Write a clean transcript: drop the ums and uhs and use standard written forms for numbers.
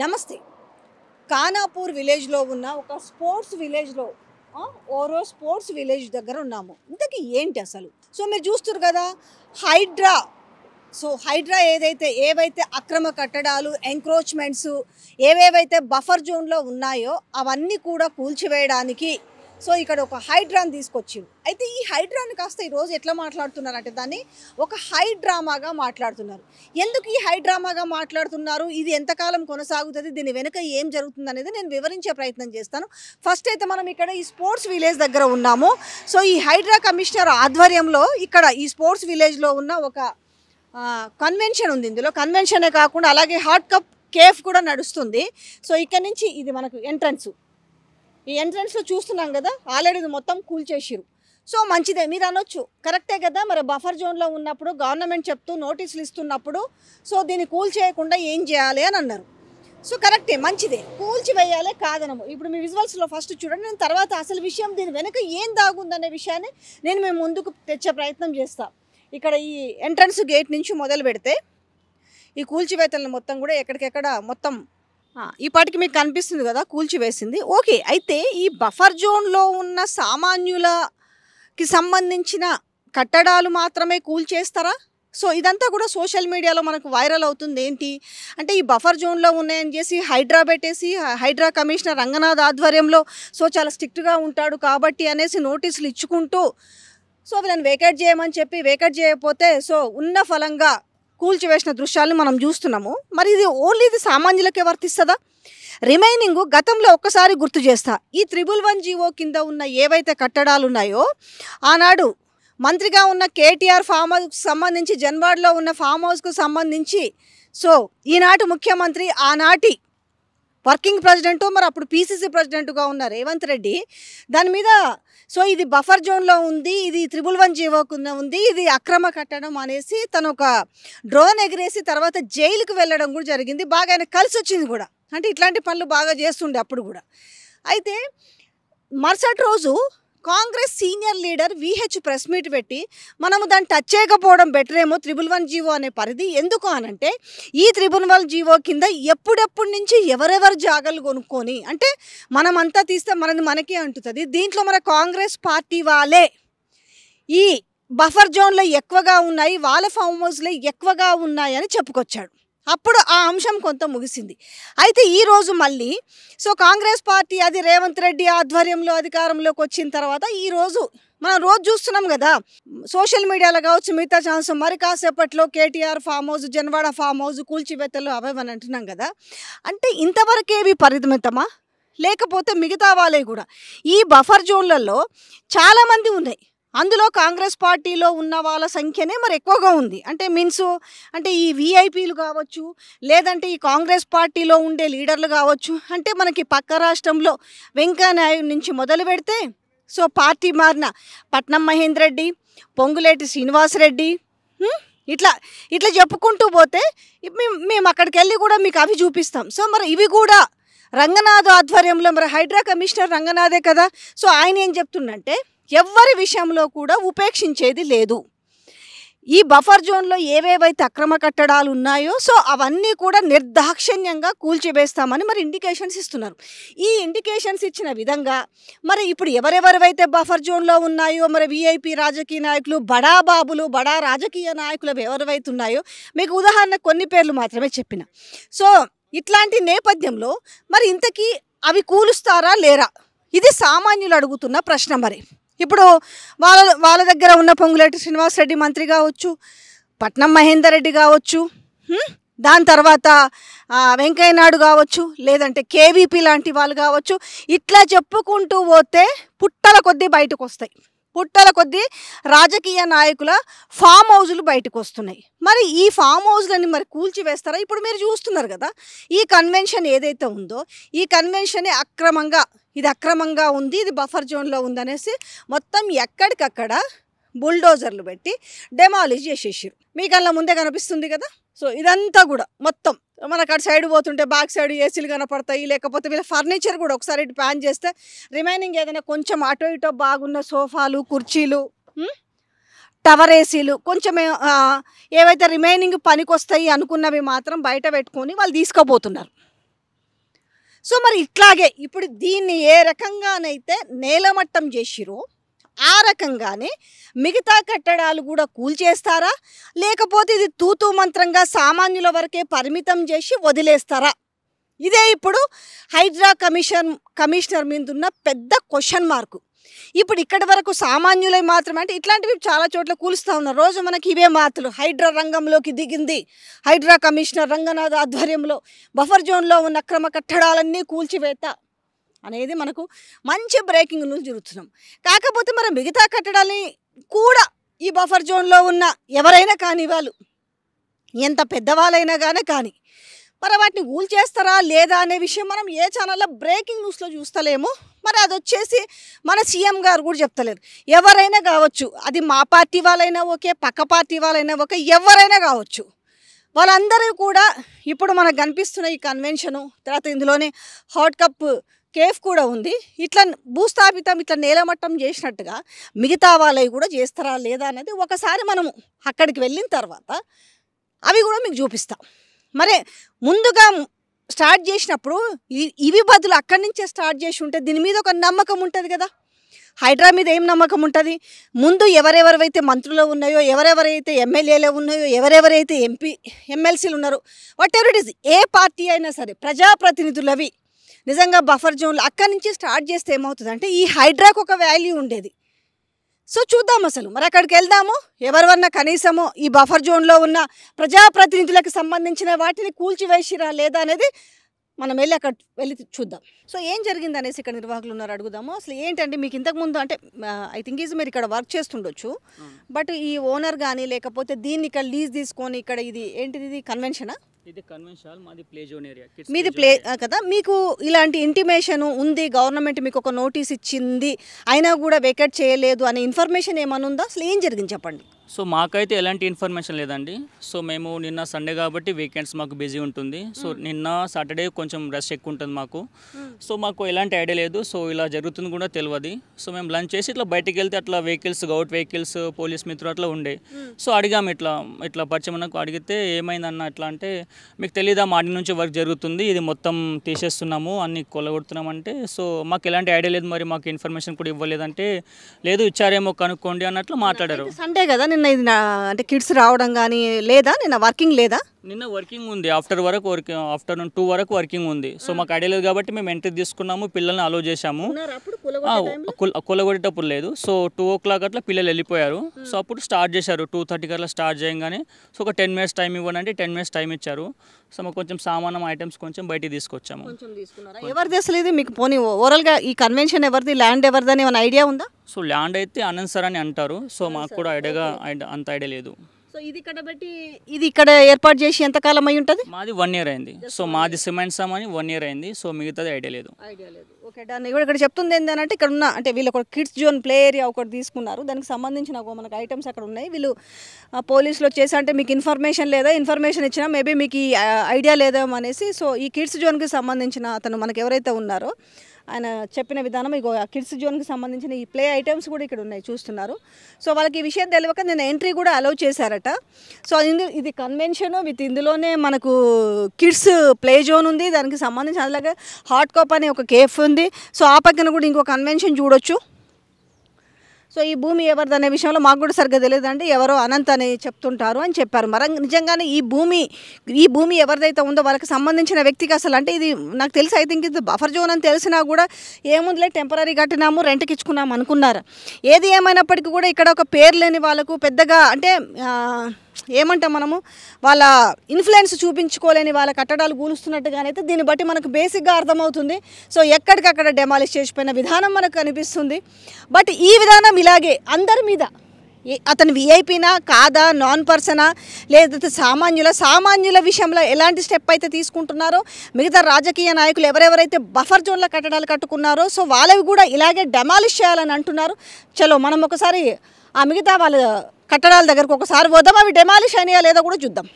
నమస్తే. ఖానాపూర్ విలేజ్‌లో ఉన్న ఒక స్పోర్ట్స్ విలేజ్‌లో ఓరో స్పోర్ట్స్ విలేజ్ దగ్గర ఉన్నాము. ఇంతకీ ఏంటి అసలు? సో, మీరు చూస్తుర్రు కదా! హైడ్రా. హైడ్రా ఏవైతే అక్రమ కట్టడాలు, ఎంక్రోచ్‌మెంట్స్ ఏవేవైతే బఫర్ జోన్‌లో ఉన్నాయో అవన్నీ కూడా కూల్చివేయడానికి ఇక్కడ ఒక హైడ్రాని తీసుకొచ్చిర్రు. అయితే ఈ హైడ్రాని కాస్త ఈరోజు ఎట్లా మాట్లాడుతున్నారంటే దాన్ని ఒక హై డ్రామాగా మాట్లాడుతున్నారు. ఎందుకు ఈ హై డ్రామాగా మాట్లాడుతున్నారు? ఇది ఎంతకాలం కొనసాగుతది? దీని వెనుక ఏం జరుగుతుందనేది నేను వివరించే ప్రయత్నం చేస్తాను. ఫస్ట్ అయితే మనం ఇక్కడ ఈ స్పోర్ట్స్ విలేజ్ దగ్గర ఉన్నాము. ఈ హైడ్రా కమిషనర్ ఆధ్వర్యంలో ఇక్కడ ఈ స్పోర్ట్స్ విలేజ్‌లో ఉన్న ఒక కన్వెన్షన్ ఉంది. ఇందులో కన్వెన్షనే కాకుండా అలాగే హాట్ కప్ కేఫ్ కూడా నడుస్తుంది. ఇక్కడ నుంచి ఇది మనకు ఎంట్రన్స్. ఈ ఎంట్రన్స్‌లో చూస్తున్నాం కదా! ఆల్రెడీ ఇది మొత్తం కూల్చేసిర్రు. మంచిదే మీరు అనొచ్చు. కరెక్టే కదా! మరి బఫర్ జోన్‌లో ఉన్నప్పుడు గవర్నమెంట్ చెప్తూ నోటీసులు ఇస్తున్నప్పుడు దీన్ని కూల్చేయకుండా ఏం చేయాలి అని అన్నారు. కరెక్టే, మంచిదే, కూల్చివేయాలి కాదనము. ఇప్పుడు మీ విజువల్స్‌లో ఫస్ట్ చూడండి. నేను తర్వాత అసలు విషయం దీని వెనుక ఏం దాగుందనే విషయాన్ని నేను మీ ముందుకు తెచ్చే ప్రయత్నం చేస్తా. ఇక్కడ ఈ ఎంట్రన్స్ గేట్ నుంచి మొదలు పెడితే ఈ కూల్చివేతలను మొత్తం కూడా ఎక్కడికెక్కడ మొత్తం ఈ పాటికి మీకు కనిపిస్తుంది కదా కూల్చివేసింది. ఓకే. అయితే ఈ బఫర్ జోన్‌లో ఉన్న సామాన్యులకి సంబంధించిన కట్టడాలు మాత్రమే కూల్చేస్తారా? ఇదంతా కూడా సోషల్ మీడియాలో మనకు వైరల్ అవుతుంది. ఏంటి అంటే ఈ బఫర్ జోన్‌లో ఉన్నాయని చేసి హైడ్రా పెట్టేసి హైడ్రా కమిషనర్ రంగనాథ్ ఆధ్వర్యంలో చాలా స్ట్రిక్ట్‌గా ఉంటాడు కాబట్టి అనేసి నోటీసులు ఇచ్చుకుంటూ వీళ్ళని వేకేట్ చేయమని చెప్పి వేకేట్ చేయకపోతే ఉన్న ఫలంగా కూల్చివేసిన దృశ్యాలను మనం చూస్తున్నాము. మరి ఇది సామాన్యులకే వర్తిస్తుందా? రిమైనింగ్ గతంలో ఒక్కసారి గుర్తు చేస్తా. ఈ 111 జీవో కింద ఉన్న ఏవైతే కట్టడాలు ఉన్నాయో ఆనాడు మంత్రిగా ఉన్న కేటీఆర్ ఫామ్ హౌస్కి సంబంధించి జన్వాడలో ఉన్న ఫామ్ హౌస్కు సంబంధించి ఈనాటి ముఖ్యమంత్రి ఆనాటి వర్కింగ్ ప్రెసిడెంట్ మరి అప్పుడు పీసీసీ ప్రెసిడెంట్గా ఉన్న రేవంత్ రెడ్డి దాని మీద ఇది బఫర్ జోన్లో ఉంది, ఇది 111 జీవో కింద ఉంది, ఇది అక్రమ కట్టడం అనేసి తను ఒక డ్రోన్ ఎగిరేసి తర్వాత జైలుకు వెళ్ళడం కూడా జరిగింది. బాగా ఆయన కలిసి వచ్చింది కూడా. అంటే ఇట్లాంటి పనులు బాగా చేస్తుండే అప్పుడు కూడా. అయితే మరుసటి రోజు Congress senior leader VH press meet పెట్టి మనము దాన్ని టచ్ చేయకపోవడం బెటర్ ఏమో 111 జీవో అనే పరిధి. ఎందుకు అనంటే ఈ 111 జీవో కింద ఎప్పుడెప్పటి నుంచి ఎవరెవరు జాగాలు కొనుక్కొని అంటే మనమంతా తీస్తే మనకే అంటుతుంది. దీంట్లో మన కాంగ్రెస్ పార్టీ వాళ్ళే ఈ బఫర్ జోన్లో ఎక్కువగా ఉన్నాయి, వాళ్ళ ఫామ్ హౌస్లో ఎక్కువగా ఉన్నాయని చెప్పుకొచ్చాడు. అప్పుడు ఆ అంశం కొంత ముగిసింది. అయితే ఈరోజు మళ్ళీ కాంగ్రెస్ పార్టీ అది రేవంత్ రెడ్డి ఆధ్వర్యంలో అధికారంలోకి వచ్చిన తర్వాత ఈరోజు మనం రోజు చూస్తున్నాం కదా సోషల్ మీడియాలో కావచ్చు మిగతా ఛానల్స్, మరి కాసేపట్లో KTR farm house, Janwada farm house కూల్చివేతలు అవని అంటున్నాం కదా. అంటే ఇంతవరకేవి పరిమితమా లేకపోతే మిగతా వాళ్ళే కూడా ఈ బఫర్ జోన్లలో చాలామంది ఉన్నాయి. అందులో కాంగ్రెస్ పార్టీలో ఉన్న వాళ్ళ సంఖ్యనే మరి ఎక్కువగా ఉంది. అంటే అంటే ఈ వీఐపీలు కావచ్చు, లేదంటే ఈ కాంగ్రెస్ పార్టీలో ఉండే లీడర్లు కావచ్చు. అంటే మనకి పక్క రాష్ట్రంలో వెంకయ్యనాయుడు నుంచి మొదలు పెడితే పార్టీ మారిన పట్నం మహేందర్ రెడ్డి, పొంగులేటి శ్రీనివాసరెడ్డి, ఇట్లా చెప్పుకుంటూ పోతే మేము అక్కడికి వెళ్ళి కూడా మీకు అవి చూపిస్తాం. మరి ఇవి కూడా రంగనాథ్ ఆధ్వర్యంలో మరి హైడ్రా కమిషనర్ రంగనాథే కదా. ఆయన ఏం చెప్తుండంటే ఎవ్వరి విషయంలో కూడా ఉపేక్షించేది లేదు. ఈ బఫర్ జోన్లో ఏవేవైతే అక్రమ కట్టడాలు ఉన్నాయో అవన్నీ కూడా నిర్దాక్షిణ్యంగా కూల్చివేస్తామని మరి ఇండికేషన్స్ ఇస్తున్నారు. ఈ ఇండికేషన్స్ ఇచ్చిన విధంగా మరి ఇప్పుడు ఎవరెవరైతే బఫర్ జోన్లో ఉన్నాయో మరి వీఐపీ రాజకీయ నాయకులు, బడా బాబులు, బడా రాజకీయ నాయకులు ఎవరైతే ఉన్నాయో మీకు ఉదాహరణ కొన్ని పేర్లు మాత్రమే చెప్పిన. ఇట్లాంటి నేపథ్యంలో మరి ఇంతకీ అవి కూలుస్తారా లేరా? ఇది సామాన్యులు అడుగుతున్న ప్రశ్న. మరి ఇప్పుడు వాళ్ళ దగ్గర ఉన్న పొంగులేటి శ్రీనివాసరెడ్డి మంత్రి కావచ్చు, పట్నం మహేందర్ రెడ్డి కావచ్చు, దాని తర్వాత వెంకయ్యనాయుడు కావచ్చు, లేదంటే కేవీపీ లాంటి వాళ్ళు కావచ్చు. ఇట్లా చెప్పుకుంటూ పోతే పుట్టల కొద్దీ బయటకు వస్తాయి. పుట్టల కొద్దీ రాజకీయ నాయకుల ఫామ్ హౌజులు బయటకు వస్తున్నాయి. మరి ఈ ఫామ్ హౌస్లని మరి కూల్చివేస్తారా? ఇప్పుడు మీరు చూస్తున్నారు కదా ఈ కన్వెన్షన్ ఏదైతే ఉందో ఈ కన్వెన్షన్ అక్రమంగా ఉంది, ఇది బఫర్ జోన్లో ఉందనేసి మొత్తం ఎక్కడికక్కడ బుల్డోజర్లు పెట్టి డెమాలిష్ చేసేసారు. మీకు అలా ముందే కనిపిస్తుంది కదా. ఇదంతా కూడా మొత్తం మనకు అటు సైడ్ పోతుంటే బ్యాక్ సైడ్ ఏసీలు కనపడతాయి. లేకపోతే వీళ్ళ ఫర్నిచర్ కూడా ఒకసారి ఇటు ప్యాన్ చేస్తే రిమైనింగ్ ఏదైనా కొంచెం అటో ఇటో బాగున్న సోఫాలు, కుర్చీలు, టవర్ ఏసీలు కొంచెం ఏవైతే రిమైనింగ్ పనికొస్తాయి అనుకున్నవి మాత్రం బయట పెట్టుకొని వాళ్ళు తీసుకుపోతున్నారు. సో మరి ఇట్లాగే ఇప్పుడు దీన్ని ఏ రకంగానైతే నేలమట్టం చేసిరో ఆ రకంగానే మిగతా కట్టడాలు కూడా కూల్చేస్తారా, లేకపోతే ఇది తూతూ మంత్రంగా సామాన్యుల వరకే పరిమితం చేసి వదిలేస్తారా? ఇదే ఇప్పుడు హైడ్రా కమిషనర్ మీద ఉన్న పెద్ద క్వశ్చన్ మార్కు. ఇప్పుడు ఇక్కడి వరకు సామాన్యులై మాత్రమే, అంటే ఇట్లాంటివి చాలా చోట్ల కూలుస్తూ ఉన్నారు. రోజు మనకి ఇవే మాటలు, హైడ్రా రంగంలోకి దిగింది, హైడ్రా కమిషనర్ రంగనాథ్ ఆధ్వర్యంలో బఫర్ జోన్లో ఉన్న అక్రమ కట్టడాలన్నీ కూల్చివేత అనేది మనకు మంచి బ్రేకింగ్ న్యూస్ జరుగుతున్నాం. కాకపోతే మరి మిగతా కట్టడాలని కూడా ఈ బఫర్ జోన్లో ఉన్న ఎవరైనా కానీ, వాళ్ళు ఎంత పెద్దవాళ్ళైనా కానీ మరి వాటిని కూల్చేస్తారా లేదా అనే విషయం మనం ఏ ఛానల్లో బ్రేకింగ్ న్యూస్లో చూస్తలేము. మరి అది వచ్చేసి మన సీఎం గారు కూడా చెప్తలేరు. ఎవరైనా కావచ్చు, అది మా పార్టీ వాళ్ళైనా ఓకే, పక్క పార్టీ వాళ్ళైనా ఓకే, ఎవరైనా కావచ్చు, వాళ్ళందరూ కూడా ఇప్పుడు మనకు కనిపిస్తున్న ఈ కన్వెన్షను తర్వాత ఇందులోనే హాట్ కప్ కేఫ్ కూడా ఉంది. ఇట్లా భూస్థాపితం ఇట్లా నేలమట్టం చేసినట్టుగా మిగతా వాళ్ళవి కూడా చేస్తారా లేదా అనేది ఒకసారి మనము అక్కడికి వెళ్ళిన తర్వాత అవి కూడా మీకు చూపిస్తాం. మరి ముందుగా స్టార్ట్ చేసినప్పుడు ఇవి బదులు అక్కడి నుంచే స్టార్ట్ చేసి ఉంటే దీని మీద ఒక నమ్మకం ఉంటుంది కదా. హైడ్రా మీద ఏం నమ్మకం ఉంటుంది? ముందు ఎవరెవరైతే మంత్రులు ఉన్నాయో, ఎవరెవరైతే ఎమ్మెల్యేలు ఉన్నాయో, ఎవరెవరైతే ఎమ్మెల్సీలు ఉన్నారో, what ever it is, A party అయినా సరే ప్రజాప్రతినిధులవి నిజంగా బఫర్ జోన్లో అక్కడి నుంచి స్టార్ట్ చేస్తే ఏమవుతుందంటే ఈ హైడ్రాకు ఒక వాల్యూ ఉండేది. సో చూద్దాం అసలు మరి అక్కడికి వెళ్దాము, ఎవరివన్నా కనీసము ఈ బఫర్ జోన్లో ఉన్న ప్రజాప్రతినిధులకు సంబంధించిన వాటిని కూల్చివేసిరా లేదా అనేది మనం వెళ్ళి అక్కడ వెళ్ళి చూద్దాం. సో ఏం జరిగింది అనేసి ఇక్కడ నిర్వాహకులు ఉన్నారు, అడుగుదాము. అసలు ఏంటంటే మీకు ఇంతకుముందు అంటే ఐ థింక్ ఈజ్ మీరు ఇక్కడ వర్క్ చేస్తుండొచ్చు, బట్ ఈ ఓనర్ కానీ లేకపోతే దీన్ని ఇక్కడ లీజ్ తీసుకొని ఇక్కడ ఇది ఏంటిది, ఇది కన్వెన్షనా? ఇది కన్వెన్షన్, మాది ప్లే జోన్ ఏరియా, మీది ప్లే కదా. మీకు ఇలాంటి ఇంటిమేషన్ ఉంది, గవర్నమెంట్ మీకు ఒక నోటీస్ ఇచ్చింది, అయినా కూడా వేకేట్ చేయలేదు అనే ఇన్ఫర్మేషన్ ఏమైనా ఉందా? అసలు ఏం జరిగింది చెప్పండి. సో మాకైతే ఎలాంటి ఇన్ఫర్మేషన్ లేదండి. సో మేము నిన్న సండే కాబట్టి వీకెండ్స్ మాకు బిజీ ఉంటుంది. సో నిన్న సాటర్డే కొంచెం రష్ ఎక్కువ ఉంటుంది మాకు. సో మాకు ఎలాంటి ఐడియా లేదు. సో ఇలా జరుగుతుంది కూడా తెలియదు. సో మేము లంచ్ చేసి ఇట్లా బయటికి వెళ్తే అట్లా వెహికల్స్, గౌట్ వెహికల్స్, పోలీస్ మిత్రులు అట్లా ఉండే. సో అడిగాము, ఇట్లా పరిచయం నాకు అడిగితే ఏమైందన్న అట్లా అంటే, మీకు తెలీదా మార్నింగ్ నుంచి వర్క్ జరుగుతుంది, ఇది మొత్తం తీసేస్తున్నాము, అన్ని కొల్లగొడుతున్నామంటే. సో మాకు ఎలాంటి ఐడియా లేదు, మరి మాకు ఇన్ఫర్మేషన్ కూడా ఇవ్వలేదంటే, లేదు ఇచ్చారేమో కనుక్కోండి అన్నట్లు మాట్లాడారు. సండే కదా నిన్న, ఇది అంటే కిడ్స్ రావడం కానీ లేదా, నిన్న వర్కింగ్ లేదా? నిన్న వర్కింగ్ ఉంది, ఆఫ్టర్నూన్ 2 వరకు వర్కింగ్ ఉంది. సో మాకు ఐడియా లేదు కాబట్టి మేము ఎంట్రీ తీసుకున్నాము, పిల్లల్ని అలో చేశాము. కొలగొట్టేటప్పుడు లేదు. సో 2 o'clock అట్లా పిల్లలు వెళ్ళిపోయారు. సో అప్పుడు స్టార్ట్ చేశారు, 2:30 అట్లా స్టార్ట్ చేయగానే. సో ఒక 10 minutes టైం ఇవ్వండి అంటే 10 minutes టైం ఇచ్చారు. సో మాకు కొంచెం సామానం ఐటమ్స్ కొంచెం బయటికి తీసుకొచ్చాము. ఎవరిది అసలు ఇది మీకు? పోనీ ఓవరాల్గా ఈ కన్వెన్షన్ ఎవరిది, ల్యాండ్ ఎవరిది అని ఏమైనా ఐడియా ఉందా? సో ల్యాండ్ అయితే అనంత్ సార్ అని అంటారు. సో మాకు కూడా అంత ఐడియా లేదు. సో ఇది ఇక్కడ పెట్టి ఇది ఇక్కడ ఏర్పాటు చేసి ఎంతకాలం అయి ఉంటుంది? మాది 1 year అయింది. సో మాది సిమెంట్ సామాన్ 1 year అయింది. సో మిగతాది ఐడియా లేదు. Okay done. ఇక్కడ చెప్తుంది ఏంటంటే ఇక్కడ ఉన్న అంటే వీళ్ళు ఒక కిడ్స్ జోన్ ప్లే ఏరియా ఒకటి తీసుకున్నారు, దానికి సంబంధించిన మనకు ఐటమ్స్ అక్కడ ఉన్నాయి. వీళ్ళు పోలీసులు వచ్చేసి అంటే మీకు ఇన్ఫర్మేషన్ లేదా, ఇన్ఫర్మేషన్ ఇచ్చినా మేబీ మీకు ఈ ఐడియా లేదేమో అనేసి. సో ఈ కిడ్స్ జోన్కి సంబంధించిన అతను మనకు ఎవరైతే ఉన్నారో ఆయన చెప్పిన విధానం, ఇగో కిడ్స్ జోన్కి సంబంధించిన ఈ ప్లే ఐటమ్స్ కూడా ఇక్కడ ఉన్నాయి చూస్తున్నారు. సో వాళ్ళకి ఈ విషయం తెలియక నేను ఎంట్రీ కూడా అలౌ చేశారట. సో ఇది కన్వెన్షన్ విత్ ఇందులోనే మనకు కిడ్స్ ప్లే జోన్ ఉంది, దానికి సంబంధించి అలాగే హాట్ కప్ అనే ఒక కేఫ్ ఉంది. సో ఆ పక్కన కూడా ఇంకో కన్వెన్షన్ చూడొచ్చు. సో ఈ భూమి ఎవరిది అనే విషయంలో మాకు కూడా సరిగ్గా తెలియదండి, ఎవరో అనంత్ అని చెప్తుంటారు అని చెప్పారు. మరి నిజంగానే ఈ భూమి ఎవరిదైతే ఉందో వాళ్ళకి సంబంధించిన వ్యక్తికి అసలు అంటే ఇది నాకు తెలిసి ఐ థింక్ ఇది బఫర్ జోన్ అని తెలిసినా కూడా ఏముందిలే టెంపరీ కట్టినాము, రెంట్కి ఇచ్చుకున్నాము అనుకున్నారు. ఏది ఏమైనప్పటికీ కూడా ఇక్కడ ఒక పేరు లేని వాళ్ళకు పెద్దగా అంటే ఏమంటాం మనము, వాళ్ళ ఇన్ఫ్లుయెన్స్ చూపించుకోలేని వాళ్ళ కట్టడాలు కూలుస్తున్నట్టుగానైతే దీన్ని బట్టి మనకు బేసిక్గా అర్థమవుతుంది. సో ఎక్కడికక్కడ డెమాలిష్ చేసిపోయిన విధానం మనకు కనిపిస్తుంది. బట్ ఈ విధానం ఇలాగే అందరి మీద, అతను విఐపీనా కాదా, నాన్ పర్సనా, లేకపోతే సామాన్యుల విషయంలో ఎలాంటి స్టెప్ అయితే తీసుకుంటున్నారో, మిగతా రాజకీయ నాయకులు ఎవరెవరైతే బఫర్ జోన్ల కట్టడాలు కట్టుకున్నారో సో వాళ్ళవి కూడా ఇలాగే డెమాలిష్ చేయాలని అంటున్నారు. చలో మనం ఒకసారి ఆ మిగతా వాళ్ళ కట్టడాల దగ్గరకు ఒకసారి పోదాం, అవి డెమాలిష్ అయినాయా లేదా కూడా చూద్దాం.